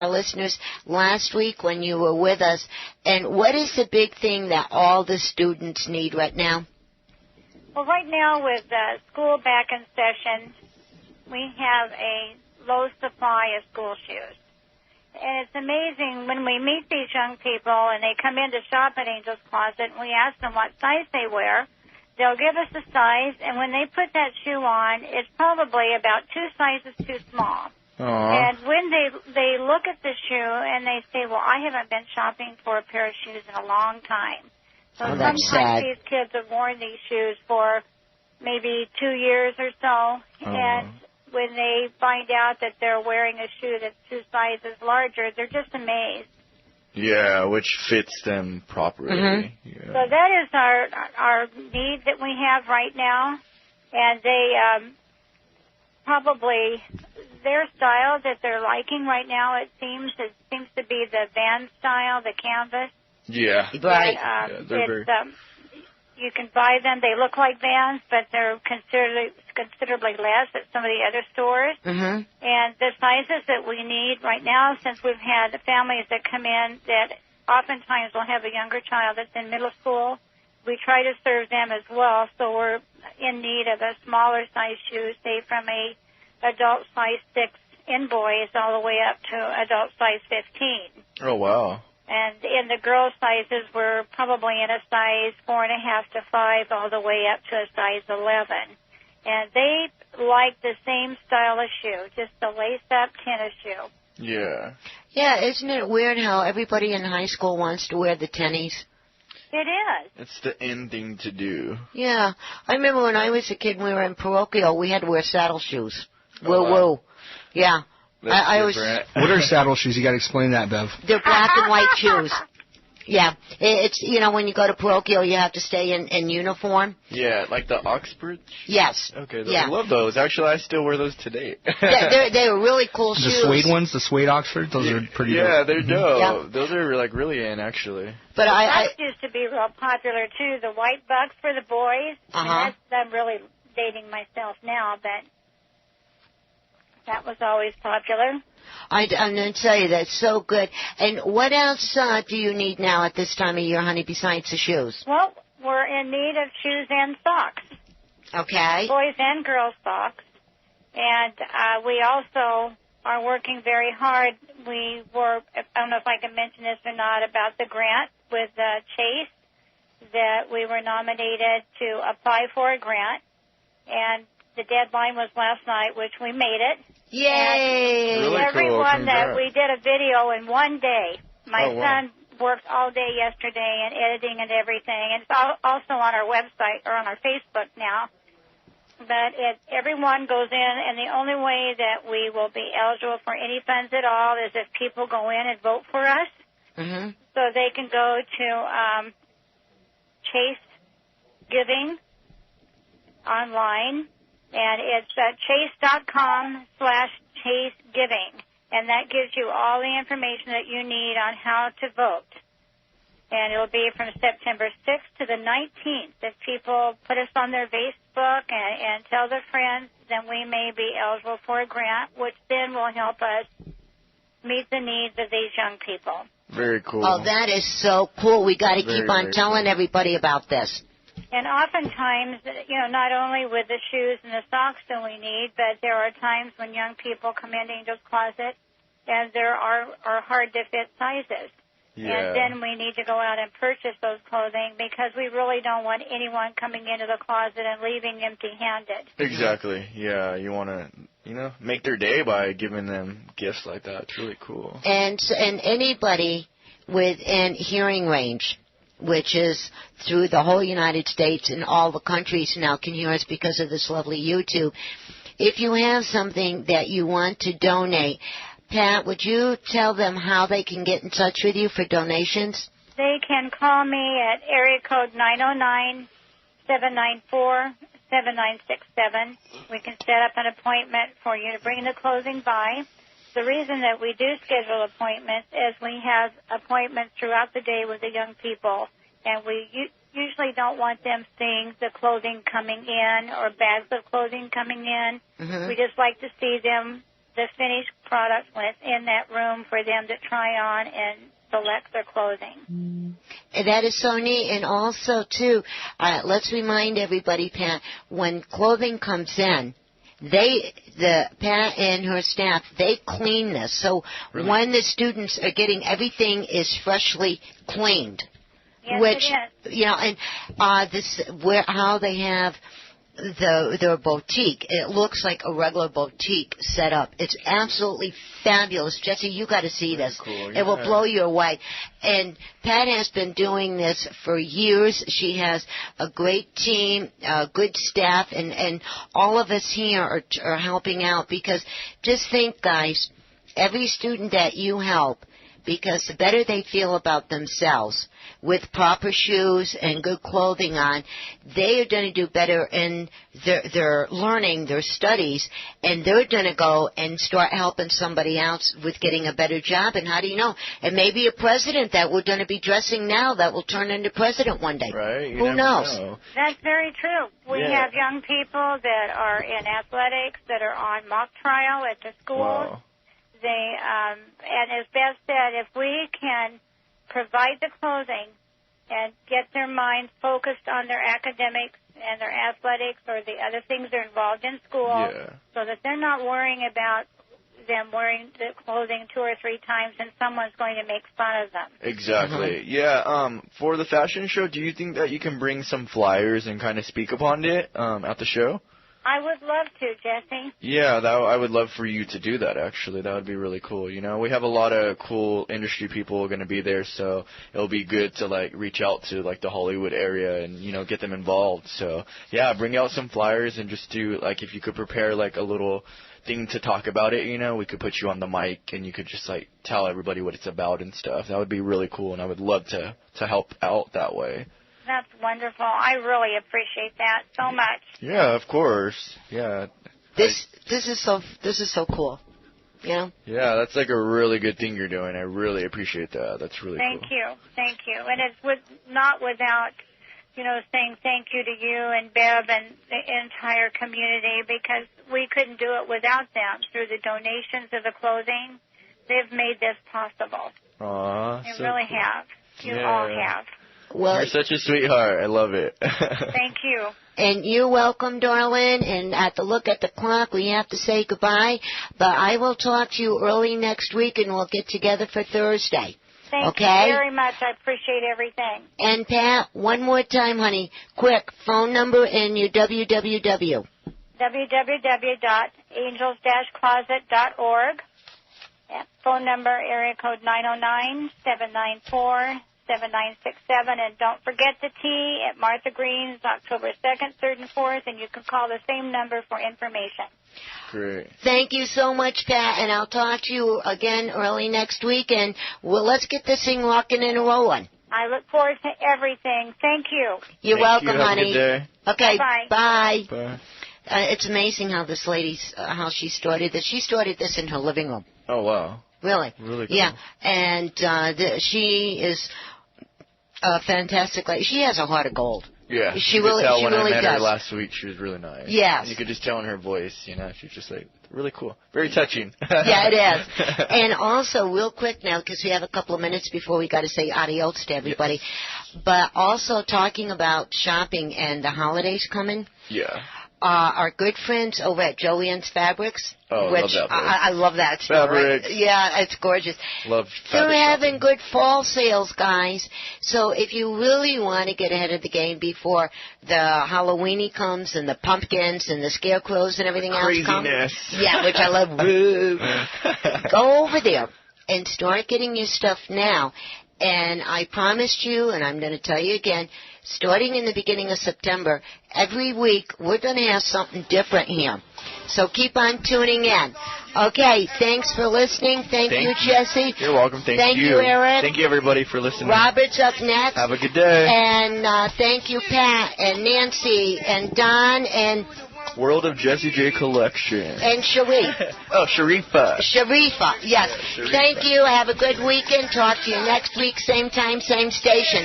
our listeners last week when you were with us. And what is the big thing that all the students need right now? Well, right now with school back in session, we have a low supply of school shoes. And it's amazing when we meet these young people and they come in to shop at Angel's Closet and we ask them what size they wear. They'll give us a size, and when they put that shoe on, it's probably about 2 sizes too small. Aww. And when they look at the shoe and they say, well, I haven't been shopping for a pair of shoes in a long time. So that's sometimes sad. these kids have worn these shoes for maybe 2 years or so, and when they find out that they're wearing a shoe that's 2 sizes larger, they're just amazed. Yeah, which fits them properly. Mm-hmm. Yeah. So that is our need that we have right now, and they probably their style that they're liking right now. It seems to be the Vans style, the canvas. Yeah. Right. Yeah, they're very... You can buy them. They look like Vans, but they're considerably less at some of the other stores. Mm-hmm. And the sizes that we need right now, since we've had families that come in that oftentimes will have a younger child that's in middle school, we try to serve them as well. So we're in need of a smaller size shoe, say from a adult size 6 in boys all the way up to adult size 15. Oh, wow. And in the girls' sizes, we're probably in a size 4.5 to 5 all the way up to a size 11. And they like the same style of shoe, just a lace-up tennis shoe. Yeah. Yeah, isn't it weird how everybody in high school wants to wear the tennies? It is. It's the end thing to do. Yeah. I remember when I was a kid and we were in parochial, we had to wear saddle shoes. Oh, Woo, wow. woo. Yeah. I was. What are saddle shoes? You got to explain that, Bev. They're black and white shoes. Yeah. It's, when you go to parochial, you have to stay in uniform. Yeah, like the Oxford? Yes. Okay, yeah. I love those. Actually, I still wear those today. they were really cool the shoes. The suede ones, the suede Oxford, those are pretty dope. Yeah, they're dope. Yeah. Those are like really in, actually. But the Bucks used to be real popular, too, the white Bucks for the boys. Uh-huh. And I'm really dating myself now, but that was always popular. I'm going to tell you, that's so good. And what else do you need now at this time of year, honey, besides the shoes? Well, we're in need of shoes and socks. Okay. Boys and girls socks. And we also are working very hard. I don't know if I can mention this or not, about the grant with Chase, that we were nominated to apply for a grant. And the deadline was last night, which we made it. Yay! Really Everyone cool. that we did a video in one day. My wow. son worked all day yesterday and editing and everything. And it's also on our website or on our Facebook now. But everyone goes in, and the only way that we will be eligible for any funds at all is if people go in and vote for us. Mm-hmm. So they can go to Chase Giving online. And it's chase.com/chasegiving. And that gives you all the information that you need on how to vote. And it'll be from September 6th to the 19th. If people put us on their Facebook and tell their friends, then we may be eligible for a grant, which then will help us meet the needs of these young people. Very cool. Oh, that is so cool. We got to keep on telling everybody about this. And oftentimes, not only with the shoes and the socks do we need, but there are times when young people come into Angel's Closet and there are hard-to-fit sizes. Yeah. And then we need to go out and purchase those clothing because we really don't want anyone coming into the closet and leaving empty-handed. Exactly. Yeah, you want to, make their day by giving them gifts like that. It's really cool. And anybody within hearing range, which is through the whole United States and all the countries now can hear us because of this lovely YouTube. If you have something that you want to donate, Pat, would you tell them how they can get in touch with you for donations? They can call me at area code 909-794-7967. We can set up an appointment for you to bring the clothing by. The reason that we do schedule appointments is we have appointments throughout the day with the young people, and we usually don't want them seeing the clothing coming in or bags of clothing coming in. Mm-hmm. We just like to see them the finished product when it's in that room for them to try on and select their clothing. That is so neat. And also, too, let's remind everybody, Pat, when clothing comes in, Pat and her staff, they clean this. So when the students are getting, everything is freshly cleaned. Yes, Which, it is. you know, and how they have their boutique. It looks like a regular boutique set up. It's absolutely fabulous. Jesse, you got to see this. Cool, It will blow you away. And Pat has been doing this for years. She has a great team, good staff, and all of us here are helping out because just think, guys, every student that you help, because the better they feel about themselves with proper shoes and good clothing on, they are going to do better in their learning, their studies, and they're going to go and start helping somebody else with getting a better job. And how do you know? And maybe a president that we're going to be dressing now that will turn into president one day. Right? Who knows? Know. That's very true. We have young people that are in athletics that are on mock trial at the schools. Wow. And as Beth said, if we can provide the clothing and get their minds focused on their academics and their athletics or the other things they're involved in school, so that they're not worrying about them wearing the clothing 2 or 3 times and someone's going to make fun of them. Exactly. Yeah. For the fashion show, do you think that you can bring some flyers and kind of speak upon it at the show? I would love to, Jesse. Yeah, I would love for you to do that, actually. That would be really cool. You know, we have a lot of cool industry people going to be there, so it'll be good to, like, reach out to, like, the Hollywood area and, you know, get them involved. So, yeah, bring out some flyers and just do, like, if you could prepare, like, a little thing to talk about it, you know, we could put you on the mic and you could just, like, tell everybody what it's about and stuff. That would be really cool, and I would love to help out that way. That's wonderful. I really appreciate that so much. Yeah, of course. Yeah. This is so cool. You know? Yeah, that's like a really good thing you're doing. I really appreciate that. That's really cool. Thank you. And it's not without, you know, saying thank you to you and Bev and the entire community, because we couldn't do it without them. Through the donations of the clothing, they've made this possible. Aww. They really have. You all have. Well, you're such a sweetheart. I love it. Thank you. And you're welcome, darling. And at the look at the clock, we have to say goodbye. But I will talk to you early next week, and we'll get together for Thursday. Thank you very much. I appreciate everything. And, Pat, one more time, honey. Quick, phone number and your www. www.angels-closet.org. Phone number, area code 909-794-7967. And don't forget the tea at Martha Green's October 2nd, 3rd, and 4th, and you can call the same number for information. Great. Thank you so much, Pat, and I'll talk to you again early next week, and let's get this thing rocking and rolling. I look forward to everything. Thank you. You're welcome, Have honey. a good day. Okay, bye. Bye. It's amazing how this lady's, how she started this. She started this in her living room. Oh, wow. Really? Really cool. Yeah, and she is a fantastic lady. She has a heart of gold. Yeah, she you could really, tell she when really I met does. her last week, she was really nice. Yes. And you could just tell in her voice, you know, she's just like really cool, very touching. Yeah, it is. And also, real quick now, because we have a couple of minutes before we got to say adios to everybody. Yes. But also talking about shopping and the holidays coming. Yeah. Our good friends over at Joanne's Fabrics. Oh, which love that place. I love that store. Fabrics. Yeah, it's gorgeous. Love They're fabric having shopping. good fall sales, guys. So if you really want to get ahead of the game before the Halloweeny comes and the pumpkins and the scarecrows and everything else comes. Craziness. Yeah, which I love. Go over there and start getting your stuff now. And I promised you, and I'm going to tell you again, starting in the beginning of September, every week we're going to have something different here. So keep on tuning in. Okay, thanks for listening. Thank you, Jesse. You're welcome. Thank you. Thank you, Eric. Thank you, everybody, for listening. Robert's up next. Have a good day. And thank you, Pat, and Nancy, and Don, and World of Jessie J Collection. And Sher-E. Oh, Sher-E-Fa. Sher-E-Fa, yes. Sher-E-Fa. Thank you. Have a good weekend. Talk to you next week, same time, same station.